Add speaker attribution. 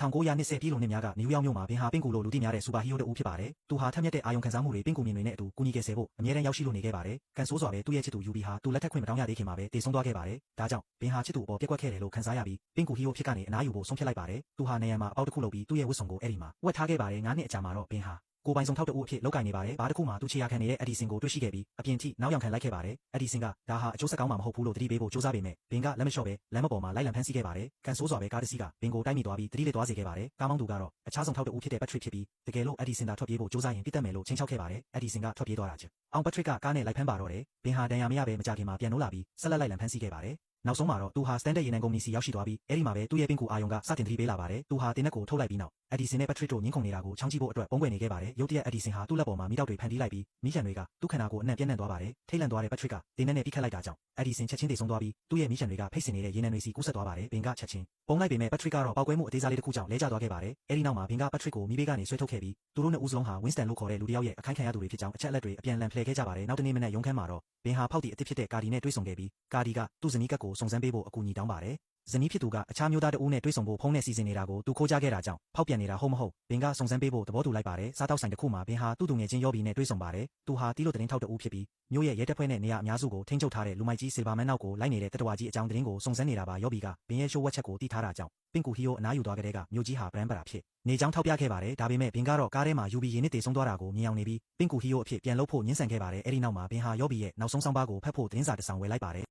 Speaker 1: 1920ပြည်လုံးနှစ်များကနယူးယောက်မြို့မှာဘင်ဟာပင်ကူလိုလူသိများတဲ့စူပါဟီးရိုးတဦးဖြစ်ပါတယ်။သူဟာထက်မြက်တဲ့အာယုံခံစားမှုတွေပင်ကူမြင်တွေနဲ့အတူကူညီကယ်ဆယ်ဖို့အမြဲတမ်းရောက်ရှိလို့နေခဲ့ပါတယ်။ကန်ဆိုးစွာပဲသူ့ရဲ့ချစ်သူယူဘီဟာသူလက်ထက်ခွင့်မတောင်းရသေးခင်မှာပဲတည်ဆုံးသွားခဲ့ပါတယ်။ဒါကြောင့်ဘင်ဟာချစ်သူအပေါ်ပြက်ကွက်ခဲ့တယ်လို့ခံစားရပြီးပင်ကူဟီးရိုးဖြစ်ကနေအနားယူဖို့ဆုံးဖြတ်လိုက်ပါတယ်။သူဟာနေရံမှာအပေါက်တစ်ခုလုပ်ပြီးသူ့ရဲ့ဝတ်စုံကိုအဲ့ဒီမှာဝတ်ထားခဲ့ပါတယ်။9နှစ်အကြာမှာတော့ဘင်ဟာကိုပိုင်ဆောင်ထောက်တဦးအဖြစ်လောက်ကင်နေပါတယ်။ဘာတစ်ခုမှသူခြေရာခံနေတဲ့အက်ဒီဆင်ကိုတွေ့ရှိခဲ့ပြီးအပြင်ထိနောက်ယောင်ခံလိုက်ခဲ့ပါတယ်။အက်ဒီဆင်ကဒါဟာအကျိုးဆက်ကောင်းမှာမဟုတ်ဘူးလို့သတိပေးဖို့ကြိုးစားပေမဲ့ဘင်ကလက်မလျှော့ပဲလမ်းမပေါ်မှာလိုက်လံဖမ်းဆီးခဲ့ပါတယ်။ကန်ဆိုးစွာပဲကားတစ်စီးကဘင်ကိုတိုက်မိသွားပြီးသတိလစ်သွားစေခဲ့ပါတယ်။ကားမောင်းသူကတော့အခြားဆောင်ထောက်တဦးဖြစ်တဲ့ပတ်ထရစ်ဖြစ်ပြီးတကယ်လို့အက်ဒီဆင်သာထွက်ပြေးဖို့ကြိုးစားရင်ပြစ်တတ်မယ်လို့ချိန်ချောက်ခဲ့ပါတယ်။အက်ဒီဆင်ကထွက်ပြေးသွားတာချက်။အောင်ပတ်ထရစ်ကကားနဲ့လိုက်ဖမ်းပါတော့တယ်။ဘင်ဟာတန်ရာမရပဲမကြခင်မှာပြန်နိုးလာပြီးဆက်လက်လိုက်လံဖမ်းဆီးခဲ့ပါတယ်။နောက်ဆုံးမှာတော့သူဟာစတန်ဒတ်ရေနံကုမ္ပဏီစီရောက်ရှိသွားပြီးအဲ့ဒီမှာပဲသူ့ရဲ့ပင်ကူအာယုံကစတင်သတိပေးလာပါတယ်။သူဟာတင်းနက်ကိုထုတ်လိုက်ပြီးနောက်အက်ဒီဆင်နဲ့ပတ်ထရစ်တို့ငင်းခုန်နေတာကိုချောင်းကြည့်ဖို့အတွက်ပုံကွယ်နေခဲ့ပါတယ်။ရုတ်တရက်အက်ဒီဆင်ဟာသူ့လက်ပေါ်မှာမိတောက်တွေဖန်တီးလိုက်ပြီးမိရှံတွေကသူ့ခန္ဓာကိုယ်အနှံ့ပြန့်နှံ့သွားပါတယ်။ထိတ်လန့်သွားတဲ့ပတ်ထရစ်ကတင်းနက်နဲ့ပြစ်ခတ်လိုက်တာကြောင့်အက်ဒီဆင်ချက်ချင်းသေဆုံးသွားပြီးသူ့ရဲ့မိရှံတွေကဖိတ်စင်နေတဲ့ရေနံတွေစီကူးဆက်သွားပါတယ်။ဘင်ကချက်ချင်းပုံလိုက်ပေမဲ့ပတ်ထရစ်ကတော့ပောက်ကွဲမှုအသေးစားလေးတစ်ခုကြောင့်လဲကျသွားခဲ့ပါတယ်။အဲ့ဒီနောက်မှာဘင်ကပတ်ထရစ်ကိုမိဘေးကနေဆွဲထုတ်ခဲ့ပြီးသူတို့နှစ်ဦးစလုံးဟာဝင်းစတန်လို့ခေါ်တဲ့လူတစ်ယောက်ရဲ့အခိုင်ခံရသူတွေဖြစ်ကြောင်းအချက်အလက်တွေအပြန်အလှန်ဖလှယ်ခဲ့ကြပါတယ်။နောက်တနေ့မနက်ရုံးခန်းမှာတော့ဘင်ဟာဖောက်တီအစ်စ်ဖြစ်တဲ့ကာဒီနဲ့တွေ့ဆုံခဲ့ပြီးကာဒီကသူ့ဇနီးကတ်ကိုစုံစမ်းပေးဖို့အကူအညီတောင်းပါတယ်။ဇနီးဖြစ်သူကအခြားမျိုးသားတဦးနဲ့တွေ့ဆုံဖို့ဖုန်းနဲ့စီစဉ်နေတာကိုသူခိုးကြခဲ့တာကြောင့်ဖောက်ပြန်နေတာဟုတ်မဟုတ်ဘင်ကစုံစမ်းပေးဖို့သဘောတူလိုက်ပါတယ်။စားတောက်ဆိုင်တစ်ခုမှာဘင်ဟာသူ့သူငယ်ချင်းရောဘီနဲ့တွေ့ဆုံပါတယ်။သူဟာတီးလို့သတင်းထောက်တဦးဖြစ်ပြီးမြို့ရဲ့ရဲတပ်ဖွဲ့နဲ့နေရာအများစုကိုထိန်းချုပ်ထားတဲ့လူမိုက်ကြီးဆီလ်ဗာမန်နောက်ကိုလိုက်နေတဲ့တတဝါကြီးအကြောင်းသတင်းကိုစုံစမ်းနေတာပါ။ရောဘီကဘင်ရဲ့ရှိုးဝက်ချက်ကိုတီးထားတာကြောင့်ပင်ကူဟီယိုအနားယူသွားကြတဲ့ကမြို့ကြီးဟာဗရန်ပရာဖြစ်နေကြောင်းထောက်ပြခဲ့ပါတယ်။ဒါပေမဲ့ဘင်ကတော့ကားထဲမှာယူဘီရေနစ်တေဆုံးသွားတာကိုမြင်အောင်နေပြီးပင်ကူဟီယိုအဖြစ်ပြန်လုပ်ဖို့ညှင်းဆန်ခဲ့ပါတယ်။အဲ့ဒီနောက်မှာဘင်ဟာရောဘီရဲ့နောက်ဆုံးဆောင်းပါးကိုဖတ်ဖို့သတင်းစာတစ်စောင်ဝယ်လိုက်ပါတယ်